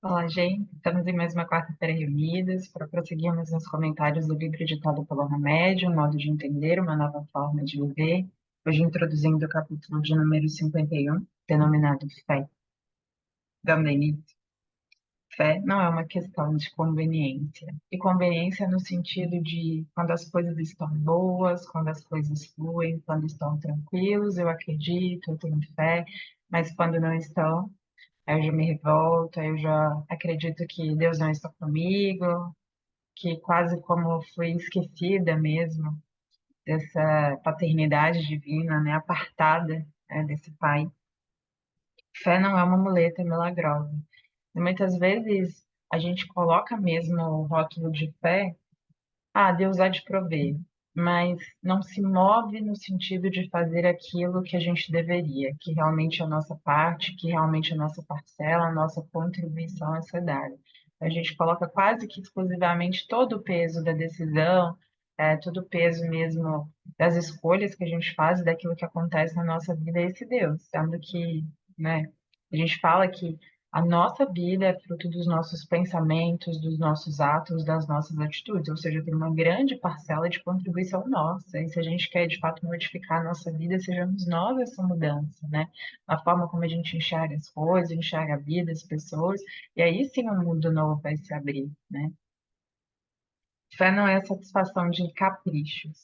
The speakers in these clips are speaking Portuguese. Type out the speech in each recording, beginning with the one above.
Olá, gente. Estamos em mais uma quarta-feira reunidas para prosseguirmos nos comentários do livro ditado pelo Remédio, um modo de entender, uma nova forma de viver. Hoje introduzindo o capítulo de número 51, denominado Fé. Dando início, fé não é uma questão de conveniência. E conveniência no sentido de quando as coisas estão boas, quando as coisas fluem, quando estão tranquilos, eu acredito, eu tenho fé, mas quando não estão, aí eu já me revolto, aí eu já acredito que Deus não está comigo, que quase como eu fui esquecida mesmo dessa paternidade divina, né, apartada, né, desse Pai. Fé não é uma muleta milagrosa. E muitas vezes a gente coloca mesmo o rótulo de fé, Deus há de prover, mas não se move no sentido de fazer aquilo que a gente deveria, que realmente é a nossa parte, que realmente é a nossa parcela, a nossa contribuição a ser dada. A gente coloca quase que exclusivamente todo o peso da decisão, todo o peso mesmo das escolhas que a gente faz, daquilo que acontece na nossa vida, a esse Deus, sendo que, né, a gente fala que a nossa vida é fruto dos nossos pensamentos, dos nossos atos, das nossas atitudes, ou seja, tem uma grande parcela de contribuição nossa. E se a gente quer de fato modificar a nossa vida, sejamos nós essa mudança, né? A forma como a gente enxerga as coisas, enxerga a vida, as pessoas, e aí sim um mundo novo vai se abrir, né? Fé não é a satisfação de caprichos,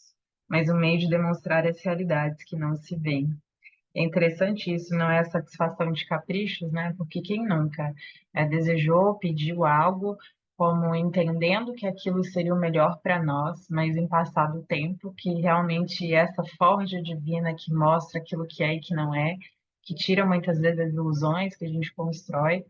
mas um meio de demonstrar as realidades que não se veem. É interessante isso, não é a satisfação de caprichos, né? Porque quem nunca desejou, pediu algo, como entendendo que aquilo seria o melhor para nós, mas em passado tempo, que realmente essa forja divina que mostra aquilo que é e que não é, que tira muitas vezes as ilusões que a gente constrói,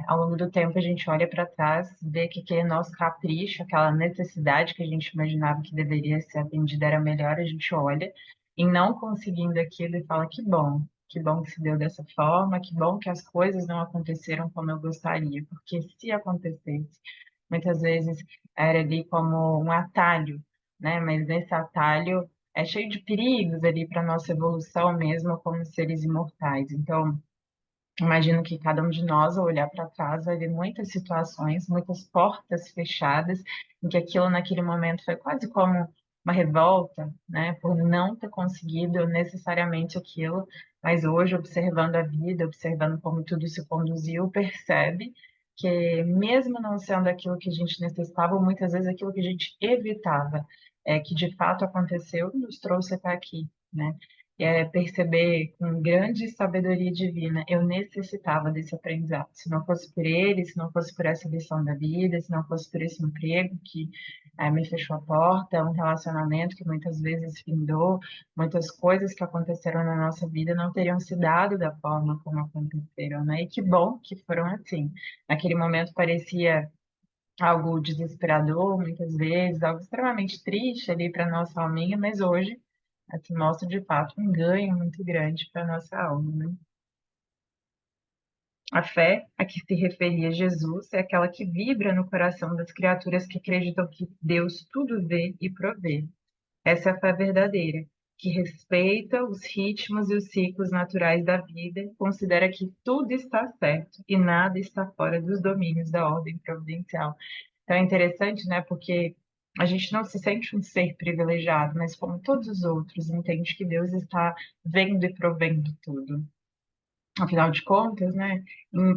ao longo do tempo a gente olha para trás, vê que aquele nosso capricho, aquela necessidade que a gente imaginava que deveria ser atendida era melhor, a gente olha e não conseguindo aquilo e fala que bom que se deu dessa forma, que bom que as coisas não aconteceram como eu gostaria, porque se acontecesse, muitas vezes era ali como um atalho, né? Mas nesse atalho é cheio de perigos ali para nossa evolução mesmo como seres imortais. Então, imagino que cada um de nós, ao olhar para trás, vai ver muitas situações, muitas portas fechadas, em que aquilo naquele momento foi quase como uma revolta, né, por não ter conseguido necessariamente aquilo, mas hoje, observando a vida, observando como tudo se conduziu, percebe que, mesmo não sendo aquilo que a gente necessitava, ou muitas vezes aquilo que a gente evitava, que de fato aconteceu, nos trouxe até aqui, né? Perceber com grande sabedoria divina, eu necessitava desse aprendizado. Se não fosse por ele, se não fosse por essa lição da vida, se não fosse por esse emprego que me fechou a porta, um relacionamento que muitas vezes findou, muitas coisas que aconteceram na nossa vida não teriam se dado da forma como aconteceram, né? E que bom que foram assim. Naquele momento parecia algo desesperador, muitas vezes, algo extremamente triste ali para nossa alminha, mas hoje que mostra de fato um ganho muito grande para a nossa alma, né? A fé a que se referia Jesus é aquela que vibra no coração das criaturas que acreditam que Deus tudo vê e provê. Essa é a fé verdadeira, que respeita os ritmos e os ciclos naturais da vida, considera que tudo está certo e nada está fora dos domínios da ordem providencial. Então é interessante, né? Porque a gente não se sente um ser privilegiado, mas como todos os outros, entende que Deus está vendo e provendo tudo. Afinal de contas, né?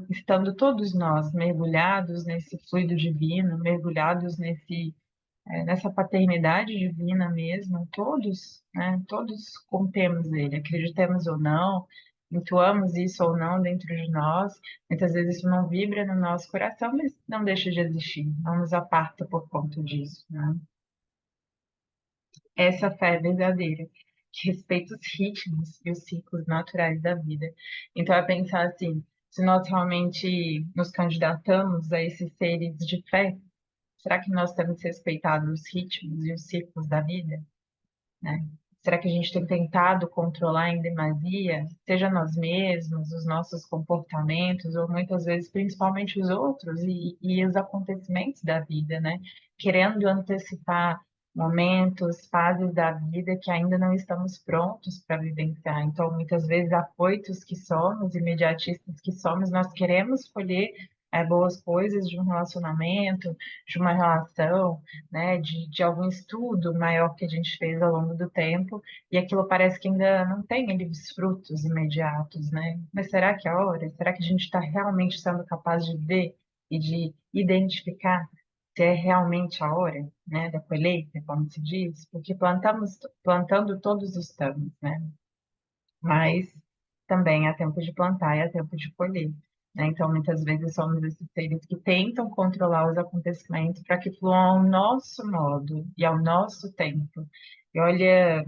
Estando todos nós mergulhados nesse fluido divino, mergulhados nessa paternidade divina mesmo, todos, né? Todos contemos Ele, acreditemos ou não, intuamos isso ou não dentro de nós, muitas vezes isso não vibra no nosso coração, mas não deixa de existir, não nos aparta por conta disso, né? Essa fé é verdadeira, que respeita os ritmos e os ciclos naturais da vida. Então, é pensar assim, se nós realmente nos candidatamos a esses seres de fé, será que nós temos respeitado os ritmos e os ciclos da vida, né? Será que a gente tem tentado controlar em demasia, seja nós mesmos, os nossos comportamentos, ou muitas vezes, principalmente os outros e os acontecimentos da vida, né? Querendo antecipar momentos, fases da vida que ainda não estamos prontos para vivenciar. Então, muitas vezes, afoitos que somos, imediatistas que somos, nós queremos colher boas coisas de um relacionamento, de uma relação, né, de algum estudo maior que a gente fez ao longo do tempo, e aquilo parece que ainda não tem ali os frutos imediatos, né? Mas será que é a hora? Será que a gente está realmente sendo capaz de ver e de identificar se é realmente a hora, né, da colheita, como se diz? Porque plantando todos estamos, né? Mas também há tempo de plantar e há tempo de colher, né? Então, muitas vezes somos esses seres que tentam controlar os acontecimentos para que fluam ao nosso modo e ao nosso tempo. E olha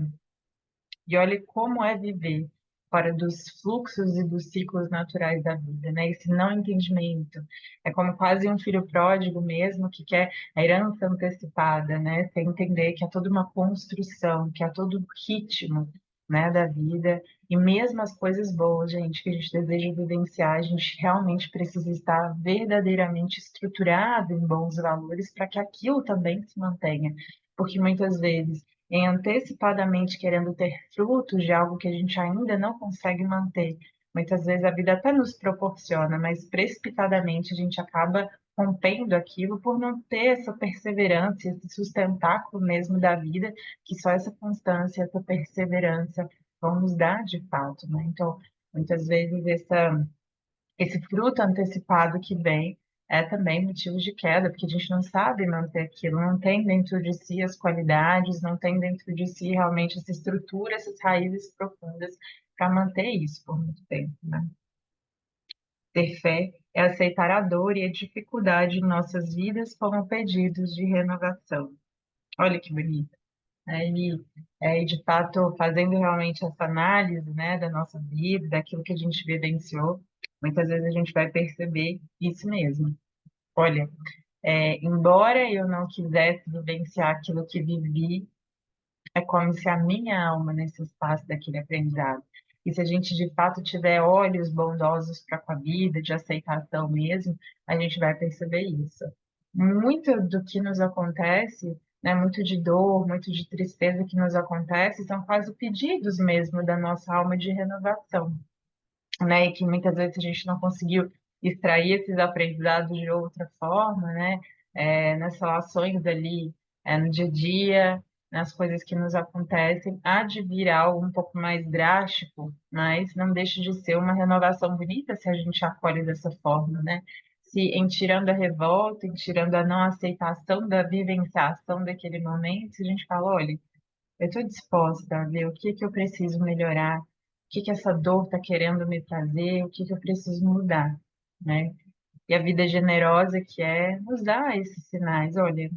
como é viver fora dos fluxos e dos ciclos naturais da vida, né? Esse não entendimento é como quase um filho pródigo mesmo que quer a herança antecipada, né? Sem entender que há toda uma construção, que há todo um ritmo, né, da vida e mesmo as coisas boas, gente, que a gente deseja vivenciar, a gente realmente precisa estar verdadeiramente estruturado em bons valores para que aquilo também se mantenha, porque muitas vezes em antecipadamente querendo ter frutos de algo que a gente ainda não consegue manter. Muitas vezes a vida até nos proporciona, mas precipitadamente a gente acaba rompendo aquilo por não ter essa perseverança, esse sustentáculo mesmo da vida, que só essa constância, essa perseverança vão nos dar de fato, né? Então, muitas vezes esse fruto antecipado que vem é também motivo de queda, porque a gente não sabe manter aquilo, não tem dentro de si as qualidades, não tem dentro de si realmente essa estrutura, essas raízes profundas para manter isso por muito tempo, né? Ter fé é aceitar a dor e a dificuldade em nossas vidas como pedidos de renovação. Olha que bonito. E de fato, fazendo realmente essa análise, né, da nossa vida, daquilo que a gente vivenciou, muitas vezes a gente vai perceber isso mesmo. Olha, embora eu não quisesse vivenciar aquilo que vivi, é como se a minha alma nesse espaço daquele aprendizado. E se a gente de fato tiver olhos bondosos para com a vida, de aceitação mesmo, a gente vai perceber isso. Muito do que nos acontece, né, muito de dor, muito de tristeza que nos acontece, são quase pedidos mesmo da nossa alma de renovação, né? E que muitas vezes a gente não conseguiu extrair esses aprendizados de outra forma, né? Nas relações ali, no dia a dia, nas coisas que nos acontecem, há de vir algo um pouco mais drástico, mas não deixa de ser uma renovação bonita se a gente acolhe dessa forma, né? Se em tirando a revolta, em tirando a não aceitação da vivenciação daquele momento, se a gente fala, olha, eu estou disposta a ver o que que eu preciso melhorar, o que que essa dor está querendo me trazer, o que que eu preciso mudar, né? E a vida generosa que é nos dar esses sinais, olha,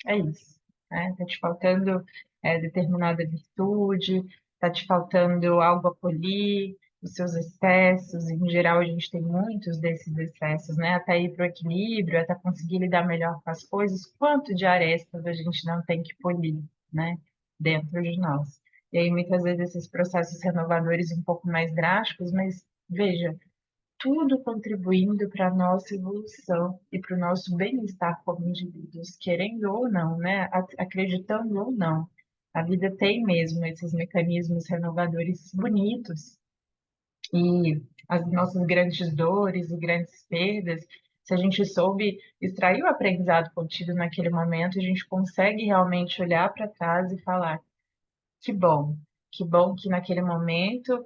é isso, né? Tá te faltando determinada virtude, tá te faltando algo a polir, os seus excessos, em geral a gente tem muitos desses excessos, né? Até ir para o equilíbrio, até conseguir lidar melhor com as coisas, quanto de arestas a gente não tem que polir, né? Dentro de nós. E aí muitas vezes esses processos renovadores um pouco mais drásticos, mas veja, tudo contribuindo para a nossa evolução e para o nosso bem-estar como indivíduos, querendo ou não, né? Acreditando ou não. A vida tem mesmo esses mecanismos renovadores bonitos e as nossas grandes dores e grandes perdas, se a gente soube extrair o aprendizado contido naquele momento, a gente consegue realmente olhar para trás e falar que bom que naquele momento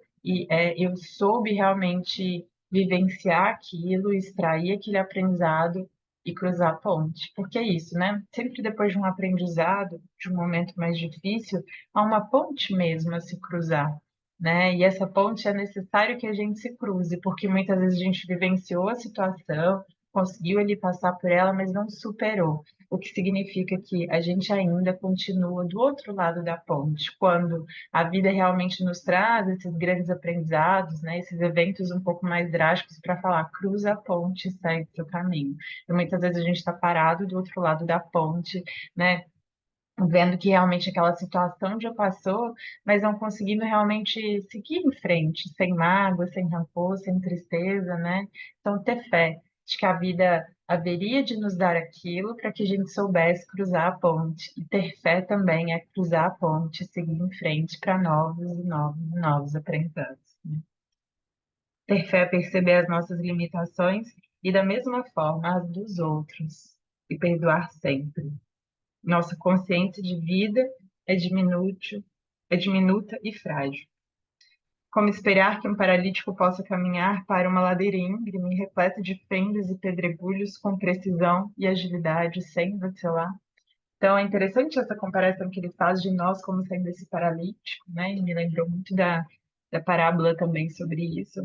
eu soube realmente vivenciar aquilo, extrair aquele aprendizado e cruzar a ponte. Porque é isso, né? Sempre depois de um aprendizado, de um momento mais difícil, há uma ponte mesmo a se cruzar, né? E essa ponte é necessário que a gente se cruze, porque muitas vezes a gente vivenciou a situação, conseguiu ali passar por ela, mas não superou, o que significa que a gente ainda continua do outro lado da ponte, quando a vida realmente nos traz esses grandes aprendizados, né, esses eventos um pouco mais drásticos para falar, cruza a ponte e segue seu caminho. E muitas vezes a gente está parado do outro lado da ponte, né, vendo que realmente aquela situação já passou, mas não conseguindo realmente seguir em frente, sem mágoa, sem rancor, sem tristeza, né? Então, ter fé de que a vida haveria de nos dar aquilo para que a gente soubesse cruzar a ponte. E ter fé também é cruzar a ponte, seguir em frente para novos e novos e novos aprendizados, né? Ter fé é perceber as nossas limitações e da mesma forma as dos outros, e perdoar sempre. Nossa consciência de vida é é diminuta e frágil. Como esperar que um paralítico possa caminhar para uma ladeira íngreme, repleta de fendas e pedregulhos, com precisão e agilidade, sem vacilar? Então, é interessante essa comparação que ele faz de nós como sendo esse paralítico, né? E me lembrou muito da parábola também sobre isso.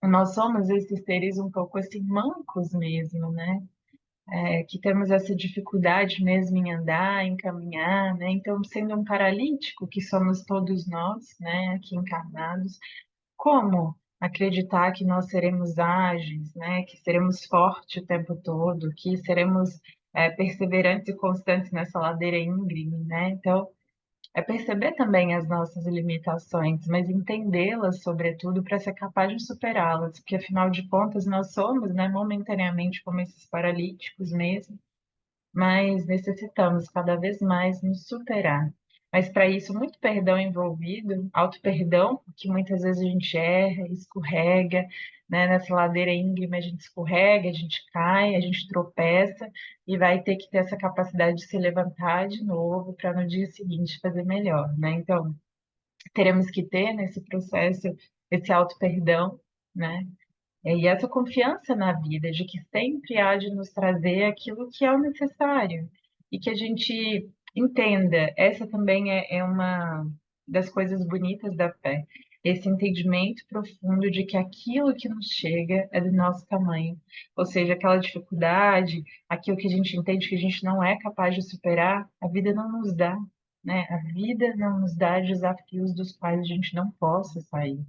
Nós somos esses seres um pouco assim, mancos mesmo, né? Que temos essa dificuldade mesmo em andar, em caminhar, né? Então, sendo um paralítico, que somos todos nós, né, aqui encarnados, como acreditar que nós seremos ágeis, né? Que seremos fortes o tempo todo, que seremos perseverantes e constantes nessa ladeira íngreme, né? Então, é perceber também as nossas limitações, mas entendê-las, sobretudo, para ser capaz de superá-las, porque afinal de contas nós somos, né, momentaneamente como esses paralíticos mesmo, mas necessitamos cada vez mais nos superar. Mas para isso, muito perdão envolvido, auto-perdão, porque muitas vezes a gente erra, escorrega, né? Nessa ladeira íngreme a gente escorrega, a gente cai, a gente tropeça e vai ter que ter essa capacidade de se levantar de novo para no dia seguinte fazer melhor, né? Então, teremos que ter nesse processo esse auto-perdão, né? E essa confiança na vida, de que sempre há de nos trazer aquilo que é o necessário. E que a gente entenda, essa também é uma das coisas bonitas da fé. Esse entendimento profundo de que aquilo que nos chega é do nosso tamanho. Ou seja, aquela dificuldade, aquilo que a gente entende que a gente não é capaz de superar, a vida não nos dá, né? A vida não nos dá desafios dos quais a gente não possa sair,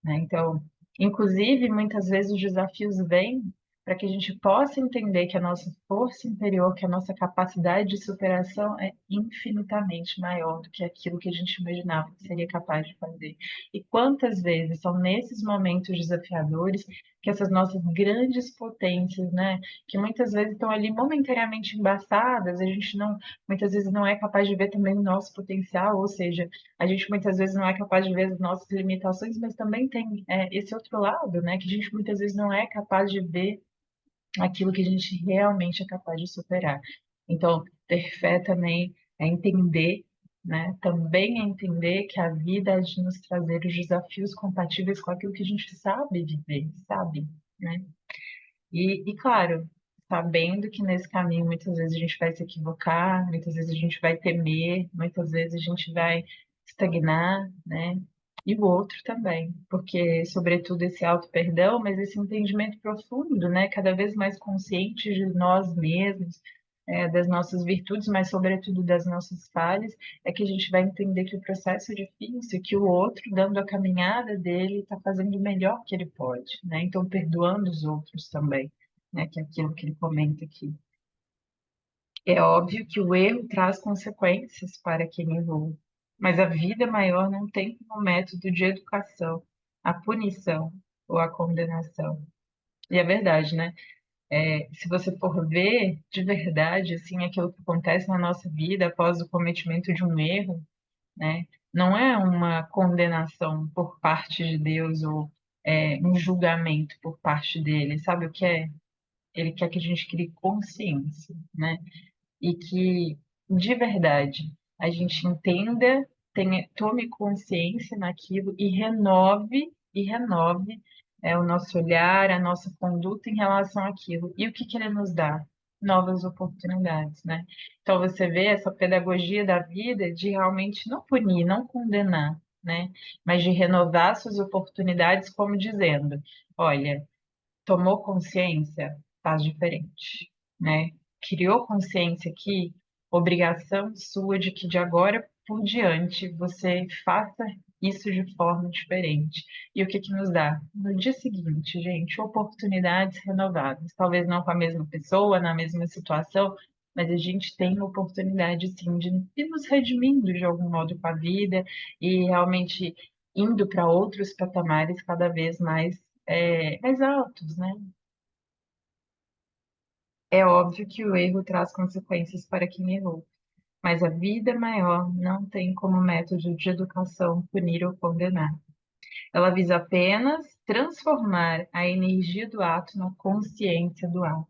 né? Então, inclusive, muitas vezes os desafios vêm para que a gente possa entender que a nossa força interior, que a nossa capacidade de superação é infinitamente maior do que aquilo que a gente imaginava que seria capaz de fazer. E quantas vezes são nesses momentos desafiadores que essas nossas grandes potências, né, que muitas vezes estão ali momentaneamente embaçadas, a gente não, muitas vezes não é capaz de ver também o nosso potencial, ou seja, a gente muitas vezes não é capaz de ver as nossas limitações, mas também tem esse outro lado, né? Que a gente muitas vezes não é capaz de ver aquilo que a gente realmente é capaz de superar. Então, ter fé também é entender, né? Também é entender que a vida é de nos trazer os desafios compatíveis com aquilo que a gente sabe viver, sabe, né? E claro, sabendo que nesse caminho muitas vezes a gente vai se equivocar, muitas vezes a gente vai temer, muitas vezes a gente vai estagnar, né? E o outro também, porque, sobretudo, esse auto-perdão, mas esse entendimento profundo, né? Cada vez mais consciente de nós mesmos, das nossas virtudes, mas, sobretudo, das nossas falhas, é que a gente vai entender que o processo é difícil, que o outro, dando a caminhada dele, está fazendo o melhor que ele pode, né? Então, perdoando os outros também, né? Que é aquilo que ele comenta aqui. É óbvio que o erro traz consequências para quem errou, mas a vida maior não tem como método de educação a punição ou a condenação. E é verdade, né? Se você for ver de verdade, assim, aquilo que acontece na nossa vida após o cometimento de um erro, né? Não é uma condenação por parte de Deus ou um julgamento por parte dele. Sabe o que é? Ele quer que a gente crie consciência, né? E que, de verdade, a gente entenda, tome consciência naquilo e renove o nosso olhar, a nossa conduta em relação àquilo. E o que que ele nos dá? Novas oportunidades, né? Então você vê essa pedagogia da vida de realmente não punir, não condenar, né? Mas de renovar suas oportunidades, como dizendo, olha, tomou consciência, faz diferente, né? Criou consciência aqui, obrigação sua de que de agora por diante você faça isso de forma diferente. E o que que nos dá? No dia seguinte, gente, oportunidades renovadas. Talvez não com a mesma pessoa, na mesma situação, mas a gente tem oportunidade, sim, de ir nos redimindo de algum modo com a vida e realmente indo para outros patamares cada vez mais altos, né? É óbvio que o erro traz consequências para quem errou, mas a vida maior não tem como método de educação punir ou condenar. Ela visa apenas transformar a energia do ato na consciência do ato.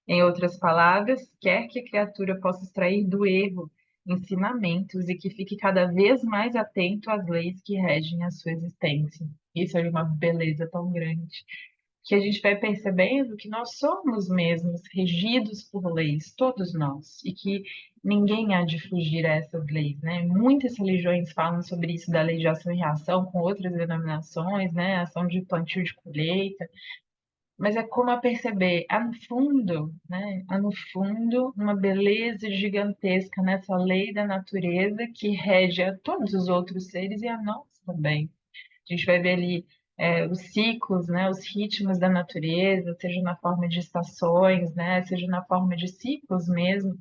Em outras palavras, quer que a criatura possa extrair do erro ensinamentos e que fique cada vez mais atento às leis que regem a sua existência. Isso é uma beleza tão grande que a gente vai percebendo que nós somos mesmos regidos por leis, todos nós, e que ninguém há de fugir a essas leis, né? Muitas religiões falam sobre isso da lei de ação e reação com outras denominações, né? Ação de plantio de colheita, mas é como a perceber, há no fundo, né? Há no fundo uma beleza gigantesca nessa lei da natureza que rege a todos os outros seres e a nós também. A gente vai ver ali os ciclos, né, os ritmos da natureza, seja na forma de estações, né, seja na forma de ciclos mesmo.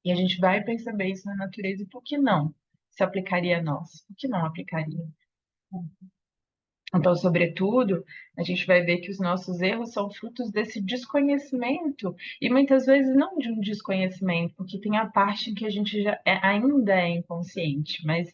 E a gente vai perceber isso na natureza e por que não se aplicaria a nós? Por que não aplicaria? Então, sobretudo, a gente vai ver que os nossos erros são frutos desse desconhecimento, e muitas vezes não de um desconhecimento, porque tem a parte em que a gente ainda é inconsciente, mas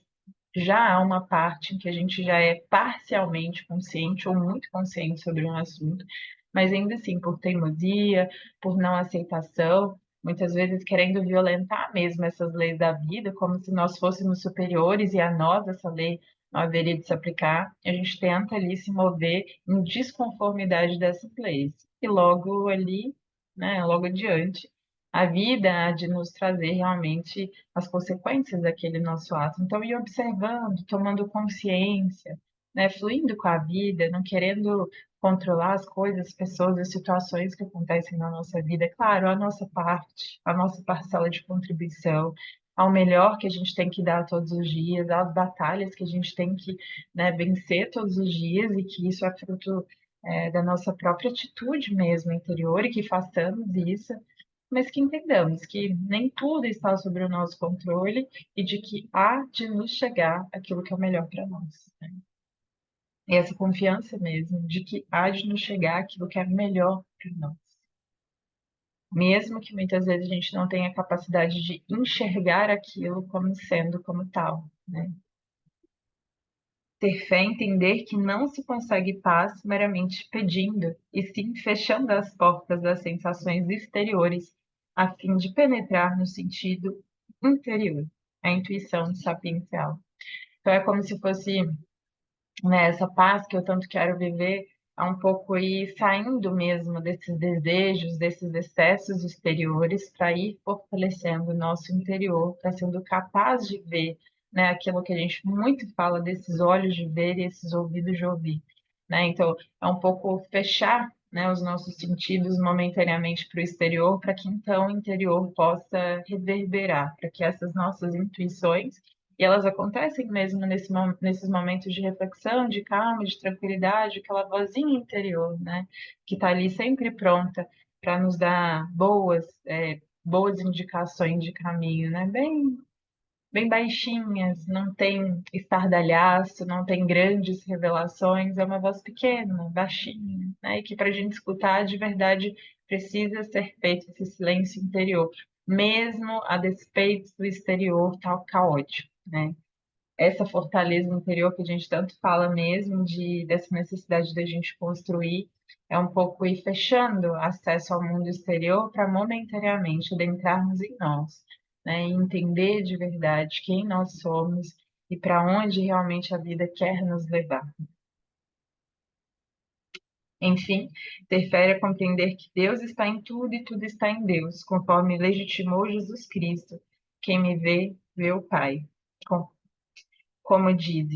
já há uma parte em que a gente já é parcialmente consciente ou muito consciente sobre um assunto, mas ainda assim, por teimosia, por não aceitação, muitas vezes querendo violentar mesmo essas leis da vida, como se nós fôssemos superiores e a nós essa lei não haveria de se aplicar, a gente tenta ali se mover em desconformidade dessas leis. E logo ali, né, logo adiante, a vida há de nos trazer realmente as consequências daquele nosso ato. Então, ir observando, tomando consciência, né, fluindo com a vida, não querendo controlar as coisas, pessoas e situações que acontecem na nossa vida. É claro, a nossa parte, a nossa parcela de contribuição, ao melhor que a gente tem que dar todos os dias, às batalhas que a gente tem que, né, vencer todos os dias e que isso é fruto da nossa própria atitude mesmo interior e que façamos isso, mas que entendamos que nem tudo está sob o nosso controle e de que há de nos chegar aquilo que é o melhor para nós, né? E essa confiança mesmo de que há de nos chegar aquilo que é melhor para nós. Mesmo que muitas vezes a gente não tenha a capacidade de enxergar aquilo como sendo como tal, né? Ter fé é entender que não se consegue paz meramente pedindo, e sim fechando as portas das sensações exteriores, a fim de penetrar no sentido interior, a intuição sapiencial. Então é como se fosse, né, essa paz que eu tanto quero viver, é um pouco ir saindo mesmo desses desejos, desses excessos exteriores, para ir fortalecendo o nosso interior, para sendo capaz de ver, né, aquilo que a gente muito fala desses olhos de ver e esses ouvidos de ouvir, né? Então, é um pouco fechar, né, os nossos sentidos momentaneamente para o exterior, para que então o interior possa reverberar, para que essas nossas intuições e elas acontecem mesmo nesses momentos de reflexão, de calma, de tranquilidade, aquela vozinha interior, né? Que está ali sempre pronta para nos dar boas indicações de caminho, né? Bem baixinhas, não tem estardalhaço, não tem grandes revelações, é uma voz pequena, baixinha, né? E que para a gente escutar de verdade precisa ser feito esse silêncio interior, mesmo a despeito do exterior tal caótico, né? Essa fortaleza interior que a gente tanto fala mesmo dessa necessidade da gente construir é um pouco ir fechando acesso ao mundo exterior para momentaneamente adentrarmos em nós, né? E entender de verdade quem nós somos e para onde realmente a vida quer nos levar. Enfim, ter fé é compreender que Deus está em tudo e tudo está em Deus, conforme legitimou Jesus Cristo. Quem me vê, vê o Pai. Como diz,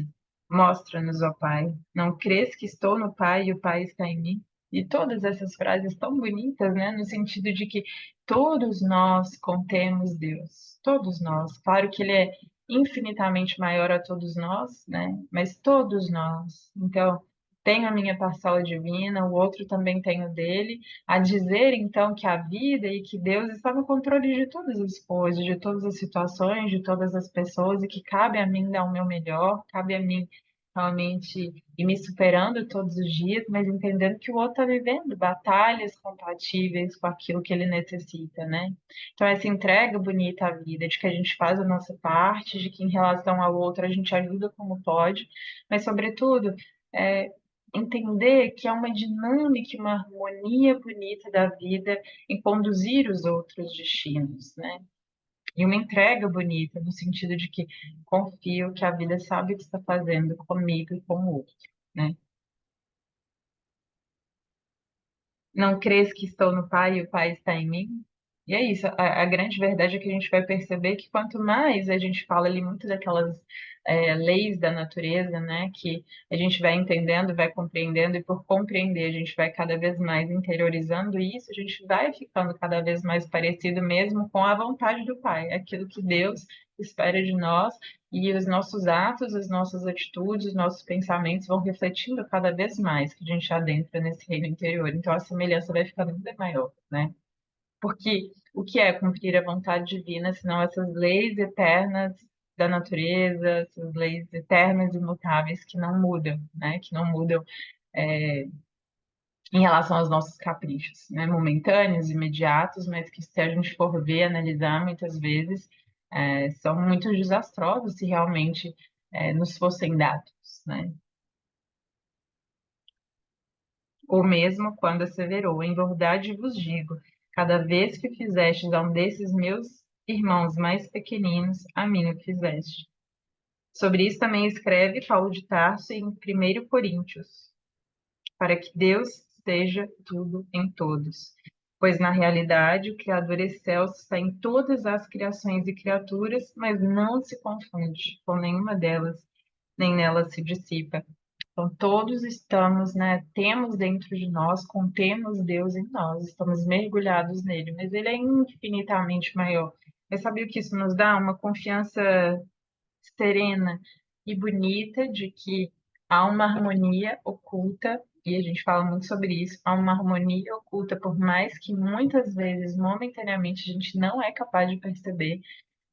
mostra-nos, ó Pai. Não crês que estou no Pai e o Pai está em mim? E todas essas frases tão bonitas, né? No sentido de que todos nós contemos Deus. Todos nós. Claro que Ele é infinitamente maior a todos nós, né? Mas todos nós. Então, tenho a minha parcela divina, o outro também tem o dele, a dizer então que a vida e que Deus está no controle de todas as coisas, de todas as situações, de todas as pessoas e que cabe a mim dar o meu melhor, cabe a mim realmente ir me superando todos os dias, mas entendendo que o outro está vivendo batalhas compatíveis com aquilo que ele necessita, né? Então, essa entrega bonita à vida, de que a gente faz a nossa parte, de que em relação ao outro a gente ajuda como pode, mas, sobretudo, é, entender que é uma dinâmica, uma harmonia bonita da vida em conduzir os outros destinos, né? E uma entrega bonita, no sentido de que confio que a vida sabe o que está fazendo comigo e com o outro, né? Não crês que estou no Pai e o Pai está em mim? E é isso, a grande verdade é que a gente vai perceber que quanto mais a gente fala ali muito daquelas leis da natureza, né, que a gente vai entendendo, vai compreendendo, e por compreender a gente vai cada vez mais interiorizando isso, a gente vai ficando cada vez mais parecido mesmo com a vontade do Pai, aquilo que Deus espera de nós, e os nossos atos, as nossas atitudes, os nossos pensamentos vão refletindo cada vez mais que a gente adentra nesse reino interior. Então a semelhança vai ficando ainda maior, né? Porque o que é cumprir a vontade divina, senão essas leis eternas da natureza, essas leis eternas e imutáveis que não mudam, né? Que não mudam em relação aos nossos caprichos, né? Momentâneos, imediatos, mas que se a gente for ver, analisar muitas vezes, são muito desastrosos se realmente nos fossem dados, né? Ou mesmo quando asseverou, em verdade vos digo, cada vez que fizestes a um desses meus irmãos mais pequeninos, a mim o fizeste. Sobre isso também escreve Paulo de Tarso em 1 Coríntios, para que Deus seja tudo em todos. Pois na realidade o Criador excelso está em todas as criações e criaturas, mas não se confunde com nenhuma delas, nem nela se dissipa. Então, todos estamos, né? Temos dentro de nós, contemos Deus em nós, estamos mergulhados nele, mas ele é infinitamente maior. Mas sabe o que isso nos dá? Uma confiança serena e bonita de que há uma harmonia oculta, e a gente fala muito sobre isso, há uma harmonia oculta, por mais que muitas vezes, momentaneamente, a gente não é capaz de perceber,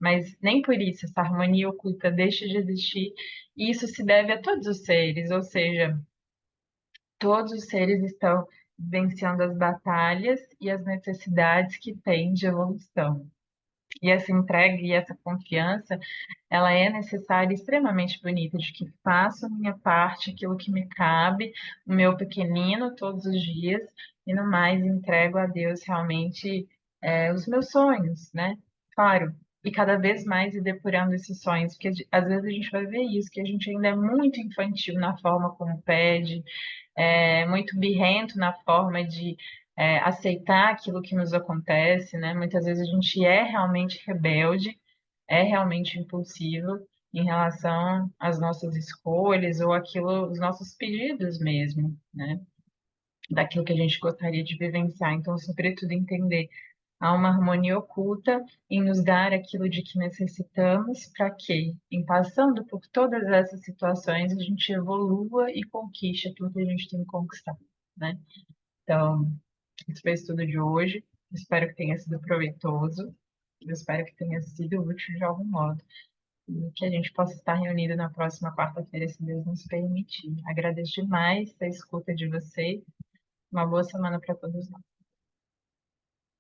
mas nem por isso essa harmonia oculta deixa de existir, e isso se deve a todos os seres, ou seja, todos os seres estão vencendo as batalhas e as necessidades que têm de evolução. E essa entrega e essa confiança, ela é necessária e extremamente bonita, de que faço a minha parte, aquilo que me cabe, o meu pequenino todos os dias, e no mais entrego a Deus realmente os meus sonhos, né? Claro, e cada vez mais ir depurando esses sonhos, porque às vezes a gente vai ver isso, que a gente ainda é muito infantil na forma como pede, muito birrento na forma de aceitar aquilo que nos acontece, né? Muitas vezes a gente é realmente rebelde, é realmente impulsivo em relação às nossas escolhas ou aquilo, os nossos pedidos mesmo, né? Daquilo que a gente gostaria de vivenciar. Então, sobretudo, entender há uma harmonia oculta em nos dar aquilo de que necessitamos para que, em passando por todas essas situações, a gente evolua e conquiste aquilo que a gente tem que conquistar, né? Então, esse foi o estudo de hoje. Espero que tenha sido proveitoso. Eu espero que tenha sido útil de algum modo. E que a gente possa estar reunido na próxima quarta-feira, se Deus nos permitir. Agradeço demais a escuta de vocês. Uma boa semana para todos nós.